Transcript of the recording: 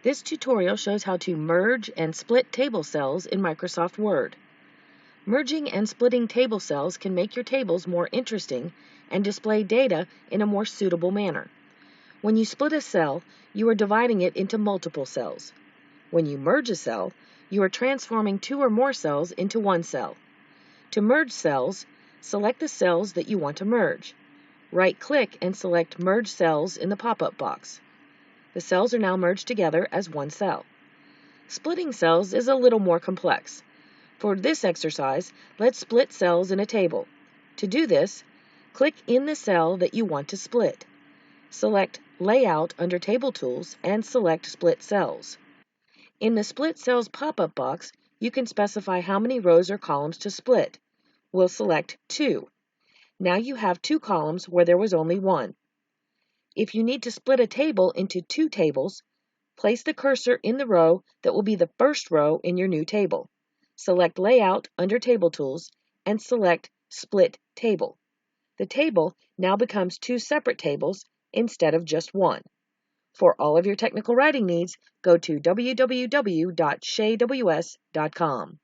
This tutorial shows how to merge and split table cells in Microsoft Word. Merging and splitting table cells can make your tables more interesting and display data in a more suitable manner. When you split a cell, you are dividing it into multiple cells. When you merge a cell, you are transforming two or more cells into one cell. To merge cells, select the cells that you want to merge. Right-click and select Merge Cells in the pop-up box. The cells are now merged together as one cell. Splitting cells is a little more complex. For this exercise, let's split cells in a table. To do this, click in the cell that you want to split. Select Layout under Table Tools and select Split Cells. In the Split Cells pop-up box, you can specify how many rows or columns to split. We'll select 2. Now you have 2 columns where there was only 1. If you need to split a table into 2 tables, place the cursor in the row that will be the first row in your new table. Select Layout under Table Tools and select Split Table. The table now becomes 2 separate tables instead of just 1. For all of your technical writing needs, go to www.sheaws.com.